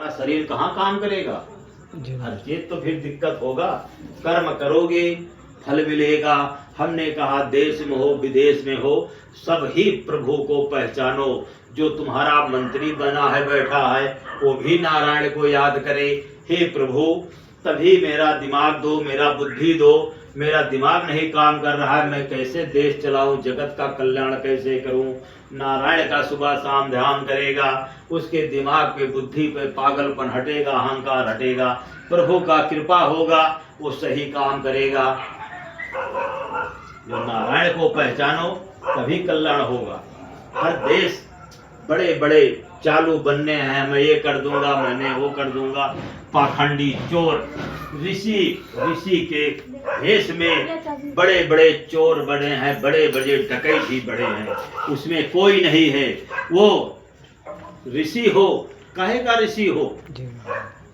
तुम्हारा शरीर कहाँ काम करेगा? जी हर चीज तो फिर दिक्कत होगा। कर्म करोगे फल मिलेगा। हमने कहा देश में हो विदेश में हो सब ही प्रभु को पहचानो। जो तुम्हारा मंत्री बना है बैठा है वो भी नारायण को याद करे। हे प्रभु तभी मेरा दिमाग दो, मेरा बुद्धि दो। मेरा दिमाग नहीं काम कर रहा है, मैं कैसे देश चलाऊं, जगत का कल्याण कैसे करूं। नारायण का सुबह शाम ध्यान करेगा, उसके दिमाग पे बुद्धि पे पागलपन हटेगा, अहंकार हटेगा, प्रभु का कृपा होगा, वो सही काम करेगा। जो नारायण को पहचानो तभी कल्याण होगा। हर देश बड़े बड़े चालू बनने हैं, मैं ये कर दूंगा, मैंने वो कर दूंगा। पाखंडी चोर ऋषि के भेष में बड़े बड़े चोर बने हैं, बड़े बड़े डकैत भी बड़े हैं, उसमें कोई नहीं है। वो ऋषि हो, काहे का ऋषि हो?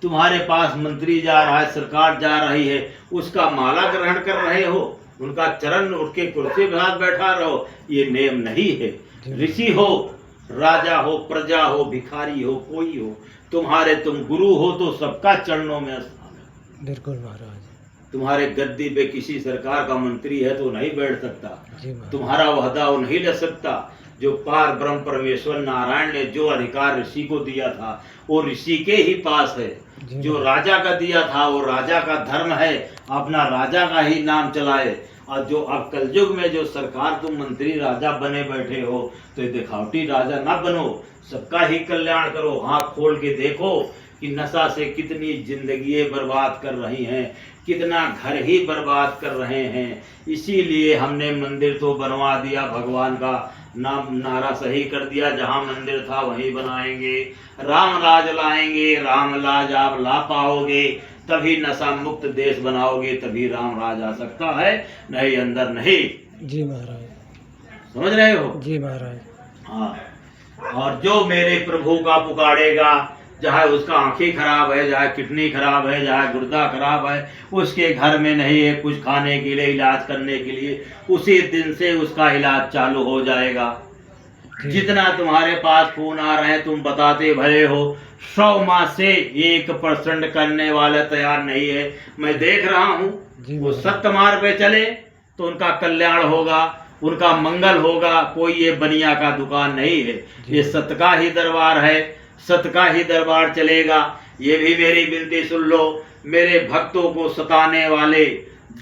तुम्हारे पास मंत्री जा रहा है, सरकार जा रही है, उसका माला ग्रहण कर रहे हो, उनका चरण उठ के कुर्सी पे हाथ बैठा रहो, ये नियम नहीं है। ऋषि हो, राजा हो, प्रजा हो, भिखारी हो, कोई हो, तुम्हारे तुम गुरु हो तो सबका चरणों में स्थान है। बिल्कुल महाराज। तुम्हारे गद्दी पे किसी सरकार का मंत्री है तो नहीं बैठ सकता, तुम्हारा वहदा वो नहीं ले सकता। जो पार ब्रह्म परमेश्वर नारायण ने जो अधिकार ऋषि को दिया था वो ऋषि के ही पास है। जो राजा का दिया था वो राजा का धर्म है, अपना राजा का ही नाम चलाए। और जो अब कलयुग में जो सरकार तुम मंत्री राजा बने बैठे हो तो दिखावटी राजा ना बनो, सबका ही कल्याण करो। आँख खोल के देखो कि नशा से कितनी जिंदगी बर्बाद कर रही हैं, कितना घर ही बर्बाद कर रहे हैं। इसीलिए हमने मंदिर तो बनवा दिया, भगवान का नाम नारा सही कर दिया, जहाँ मंदिर था वहीं बनाएंगे, राम राज लाएंगे। राम राज आप ला पाओगे तभी नशा मुक्त देश बनाओगे, तभी राम राज आ सकता है, नहीं अंदर नहीं। जी महाराज। समझ रहे हो? जी महाराज। हाँ, और जो मेरे प्रभु का पुकारेगा, चाहे उसका आंखें खराब है, चाहे किडनी खराब है, चाहे गुर्दा खराब है, उसके घर में नहीं है कुछ खाने के लिए, इलाज करने के लिए, उसी दिन से उसका इलाज चालू हो जाएगा। जितना तुम्हारे पास फोन आ रहे हैं तुम बताते भले हो, 100 माह से 1% करने वाला तैयार नहीं है। मैं देख रहा हूँ वो सत्य मार्ग पे चले तो उनका कल्याण होगा, उनका मंगल होगा। कोई ये बनिया का दुकान नहीं है, ये सत्य का ही दरबार है, सत्य का ही दरबार चलेगा। ये भी मेरी विनती सुन लो, मेरे भक्तों को सताने वाले,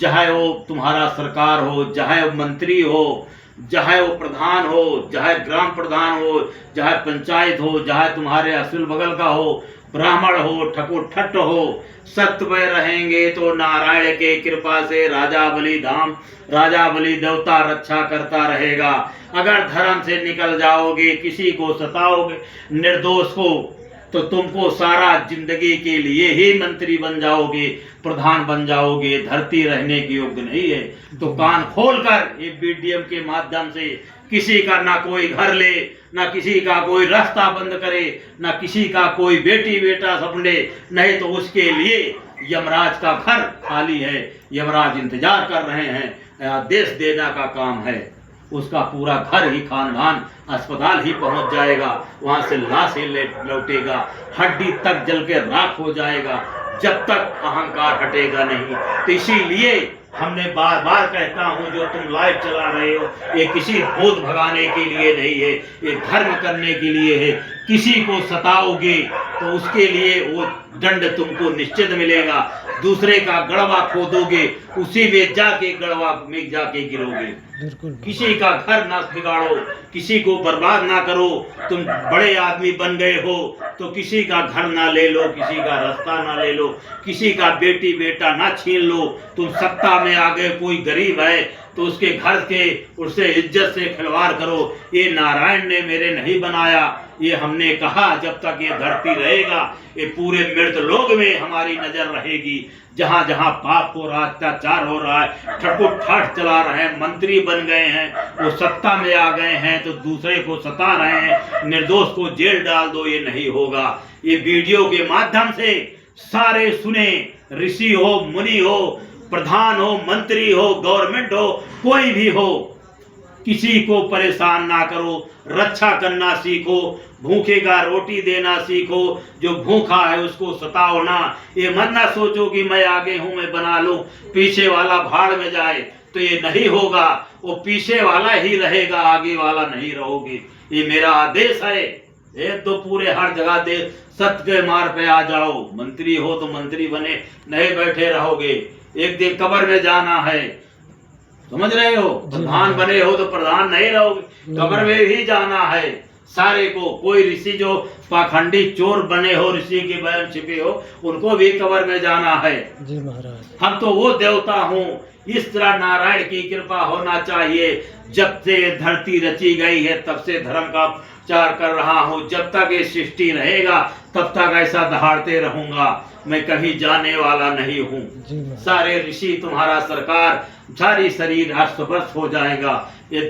चाहे वो तुम्हारा सरकार हो, चाहे वो मंत्री हो, चाहे वो प्रधान हो, चाहे ग्राम प्रधान हो, चाहे पंचायत हो, चाहे तुम्हारे असल बगल का हो, ब्राह्मण हो, ठकुर हो, सत्य में रहेंगे तो नारायण के कृपा से राजा बलि धाम, राजा बलि देवता रक्षा करता रहेगा। अगर धर्म से निकल जाओगे, किसी को सताओगे, निर्दोष को, तो तुमको सारा जिंदगी के लिए ही मंत्री बन जाओगे, प्रधान बन जाओगे, धरती रहने की योग्य नहीं है। तो कान खोलकर ये बीडीएम के माध्यम से किसी का ना कोई घर ले, ना किसी का कोई रास्ता बंद करे, ना किसी का कोई बेटी बेटा सपने, नहीं तो उसके लिए यमराज का घर खाली है, यमराज इंतजार कर रहे हैं, आदेश देना का काम है। उसका पूरा घर ही खानदान अस्पताल ही पहुंच जाएगा, वहां से लाश ही लौटेगा, हड्डी तक जल के राख हो जाएगा, जब तक अहंकार हटेगा नहीं। तो इसीलिए हमने बार बार कहता हूं, जो तुम लाइव चला रहे हो ये किसी भूत भगाने के लिए नहीं है, ये धर्म करने के लिए है। किसी को सताओगे तो उसके लिए वो दंड तुमको निश्चित मिलेगा। दूसरे का गड़वा खोदोगे, उसी में जाके गड़वा में जाके गिरोगे। किसी का घर ना बिगाड़ो, किसी को बर्बाद ना करो। तुम बड़े आदमी बन गए हो तो किसी का घर ना ले लो, किसी का रास्ता ना ले लो, किसी का बेटी बेटा ना छीन लो। तुम सत्ता में आ गए, कोई गरीब है तो उसके घर के उससे इज्जत से खिलवाड़ करो। ये नारायण ने मेरे नहीं बनाया, ये हमने कहा जब तक ये धरती रहेगा, ये पूरे मृत लोक में हमारी नजर रहेगी। जहाँ जहाँ पाप हो रहा, अत्याचार हो रहा है, ठकुर ठाठ चला रहे हैं, मंत्री बन गए हैं, वो सत्ता में आ गए हैं तो दूसरे को सता रहे हैं, निर्दोष को जेल डाल दो, ये नहीं होगा। ये वीडियो के माध्यम से सारे सुने, ऋषि हो, मुनि हो, प्रधान हो, मंत्री हो, गवर्नमेंट हो, कोई भी हो, किसी को परेशान ना करो, रक्षा करना सीखो, भूखे का रोटी देना सीखो, जो भूखा है उसको सताओ ना। ये मत ना सोचो कि मैं आगे हूं, मैं बना लूं, पीछे वाला भाड़ में जाए, तो ये नहीं होगा। वो पीछे वाला ही रहेगा, आगे वाला नहीं रहोगे। ये मेरा आदेश है। एक तो पूरे हर जगह दे सत्य के मार्ग पे आ जाओ। मंत्री हो तो मंत्री बने, नहीं बैठे रहोगे। एक दिन कब्र में जाना है, समझ रहे हो। प्रधान बने हो तो प्रधान नहीं रहोगे, कब्र में भी जाना है सारे को। कोई ऋषि जो पाखंडी चोर बने हो, ऋषि के बैल छिपे हो, उनको भी कब्र में जाना है। जी महाराज। हम तो वो देवता हूँ। इस तरह नारायण की कृपा होना चाहिए। जब से धरती रची गई है तब से धर्म का प्रचार कर रहा हूँ। जब तक ये सृष्टि रहेगा तब तक ऐसा दहाड़ते रहूंगा। मैं कहीं जाने वाला नहीं हूँ। सारे ऋषि तुम्हारा सरकार, सारी शरीर अस्त-व्यस्त हो जाएगा। ये